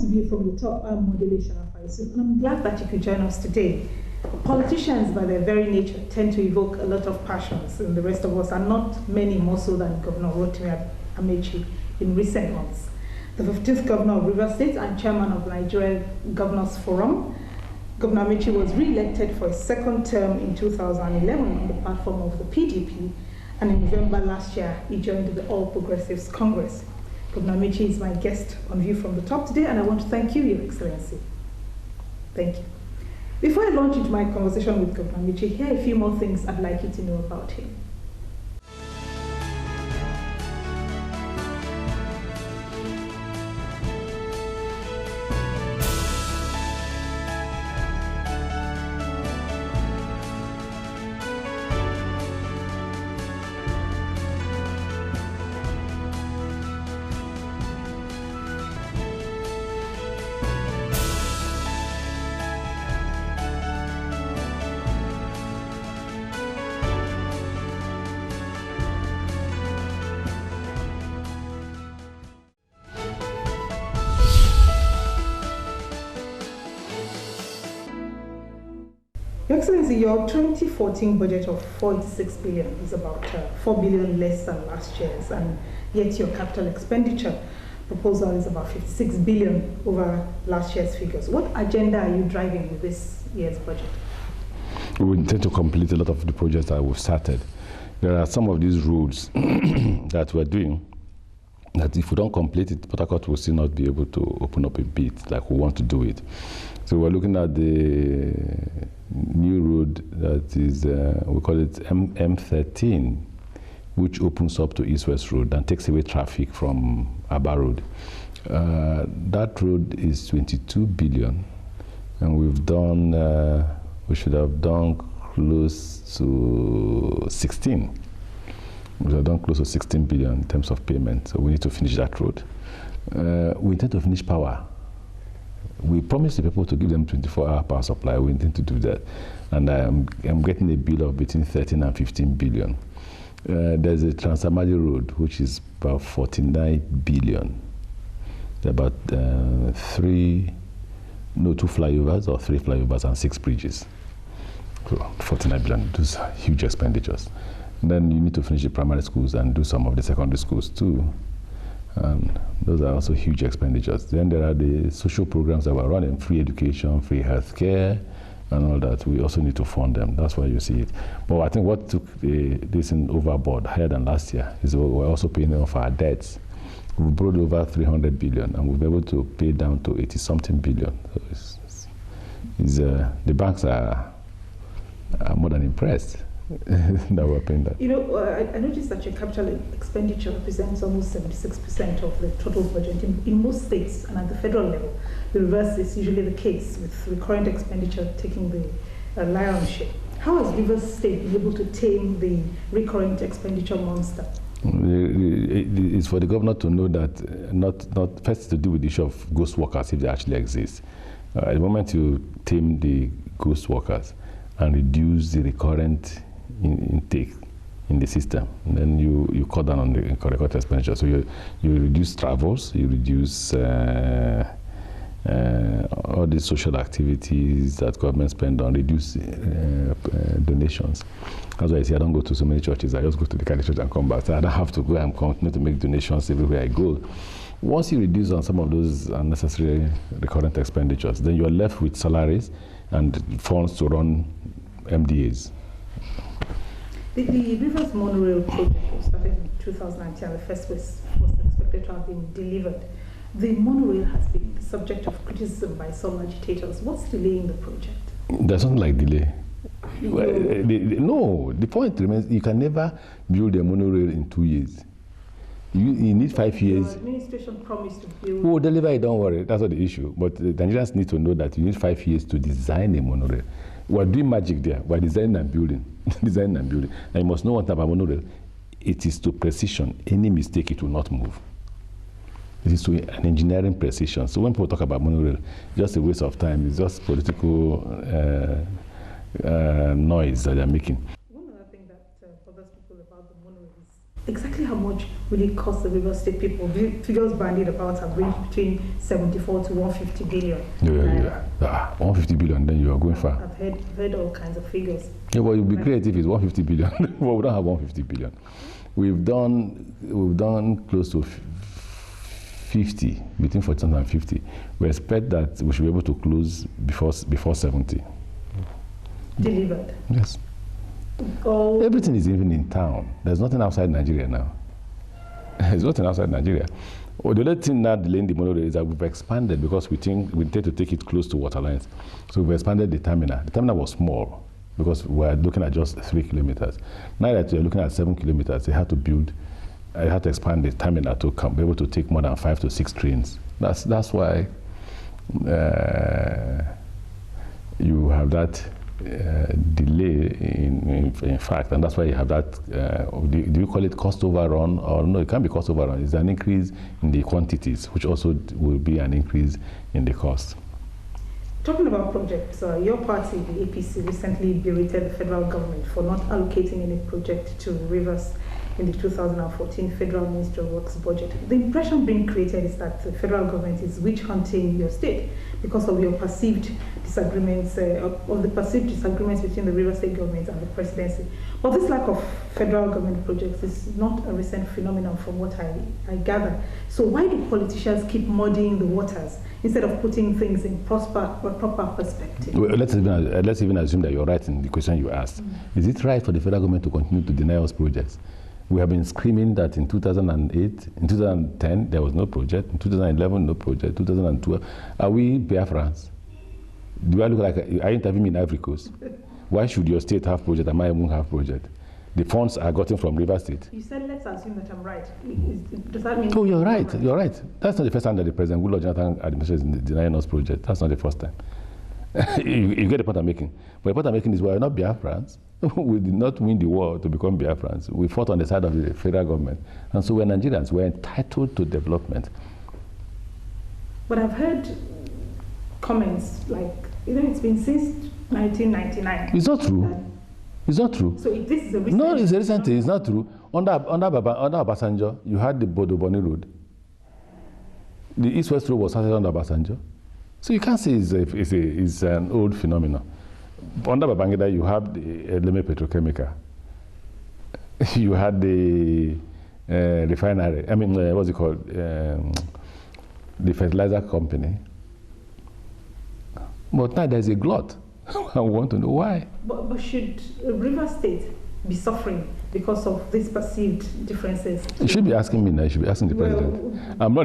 to view from the top. I'm Modele Sharafaisu, and I'm glad that you could join us today. Politicians, by their very nature, tend to evoke a lot of passions in the rest of us, and not many more so than Governor Rotimi Amaechi in recent months. The 15th Governor of Rivers State and Chairman of Nigeria Governors Forum, Governor Amaechi was re-elected for a second term in 2011 on the platform of the PDP, and in November last year, he joined the All Progressives Congress. Governor Amaechi is my guest on View from the Top today, and I want to thank you, Your Excellency. Thank you. Before I launch into my conversation with Governor Amaechi, here are a few more things I'd like you to know about him. Your Excellency, your 2014 budget of 46 billion is about 4 billion less than last year's, and yet your capital expenditure proposal is about 56 billion over last year's figures. What agenda are you driving with this year's budget? We intend to complete a lot of the projects that we've started. There are some of these roads that we're doing that if we don't complete it, Port Harcourt will still not be able to open up a bit like we want to do it. So we're looking at the new road that is, we call it M13, which opens up to East-West Road and takes away traffic from Aba Road. That road is 22 billion, and we've done, we should have done close to 16. We have done close to 16 billion in terms of payment, so we need to finish that road. We intend to finish power. We promised the people to give them 24-hour power supply. We intend to do that. And I'm getting a bill of between 13 and 15 billion. There's a Trans-Amadi Road, which is about 49 billion. There are about 2 flyovers or 3 flyovers and 6 bridges. So 49 billion, those are huge expenditures. And then you need to finish the primary schools and do some of the secondary schools too. And those are also huge expenditures. Then there are the social programs that we're running, free education, free healthcare, and all that. We also need to fund them. That's why you see it. But I think what took this in overboard, higher than last year, is we're also paying off our debts. We've borrowed over 300 billion, and we've been able to pay down to 80-something billion. So the banks are more than impressed that we're paying that. You know, I noticed that your capital expenditure represents almost 76% of the total budget. In most states and at the federal level, the reverse is usually the case, with recurrent expenditure taking the lion's share. How has Rivers State been able to tame the recurrent expenditure monster? It's for the governor to know that not first to do with the issue of ghost workers if they actually exist. At the moment you tame the ghost workers and reduce the recurrent intake in the system, and then you cut down on the recurrent expenditure. So you reduce travels, you reduce all the social activities that government spend on, reduce donations. That's why I say I don't go to so many churches. I just go to the Catholic church and come back. So I don't have to go and continue to make donations everywhere I go. Once you reduce on some of those unnecessary recurrent expenditures, then you're left with salaries and funds to run MDAs. The Rivers Monorail project was started in 2010. The first was expected to have been delivered. The monorail has been the subject of criticism by some agitators. What's delaying the project? There's something like delay. No, the point remains, you can never build a monorail in 2 years. You need 5 years. The administration promised to build. Oh, deliver it, don't worry. That's not the issue. But the Nigerians need to know that you need 5 years to design a monorail. We're doing magic there. We're designing and building. Designing and building. And you must know what type of monorail. It is to precision. Any mistake, it will not move. It is to an engineering precision. So when people talk about monorail, just a waste of time. It's just political noise that they're making. One other thing that bothers people about the monorail is exactly how much will it cost the River State people? The figures bandied about have ranged between 74 to 150 billion. Yeah. 150 billion, then you are going far. I've heard all kinds of figures. Yeah, well, it would be great if it's 150 billion. Well, we don't have 150 billion. We've done close to 50, between 40 and 50. We expect that we should be able to close before 70. Delivered. Yes. Everything is even in town. There's nothing outside Nigeria now. There's nothing outside Nigeria. Well, the only thing that delaying the monorail is that we've expanded because we intend to take it close to water lines. So we've expanded the terminal. The terminal was small because we're looking at just 3 kilometers. Now that we're looking at 7 kilometers, they had to expand the terminal to be able to take more than 5 to 6 trains. That's why you have that delay in fact, and that's why you have that, do you call it cost overrun? Or no, it can't be cost overrun. It's an increase in the quantities, which also will be an increase in the cost. Talking about projects, your party, the APC, recently berated the federal government for not allocating any project to rivers in the 2014 Federal Ministry of Works budget. The impression being created is that the federal government is witch hunting your state because of your perceived disagreements, of the perceived disagreements between the River State government and the presidency. But this lack of federal government projects is not a recent phenomenon from what I gather. So why do politicians keep muddying the waters instead of putting things in proper perspective? Well, let's even assume that you're right in the question you asked. Is it right for the federal government to continue to deny us projects? We have been screaming that in 2008, in 2010, there was no project. In 2011, no project. 2012, are we Biafrans? Do I look like, are you interviewing me in Ivory Coast? Why should your state have project and mine won't have project? The funds are gotten from River State. You said, let's assume that I'm right. Does that mean? Oh, you're right. You're right. That's not the first time that the President Goodluck Jonathan administration is denying us project. That's not the first time. you get the point I'm making. But the point I'm making is we're not Biafrans. We did not win the war to become Biafrans. We fought on the side of the federal government. And so we're Nigerians. We're entitled to development. But I've heard comments like, it's been since 1999. It's not true. It's not true. So this is a recent... No, it's a recent thing. It's not true. Under Obasanjo, you had the Bodo-Boni Road. The East-West Road was started under Obasanjo. So you can't say it's an old phenomenon. Under Babangida, you have the Eleme Petrochemical. You had the refinery. What's it called? The fertilizer company. But now there's a glut. I want to know why. But should River State be suffering because of these perceived differences? You should be asking me now. You should be asking the president. I'm not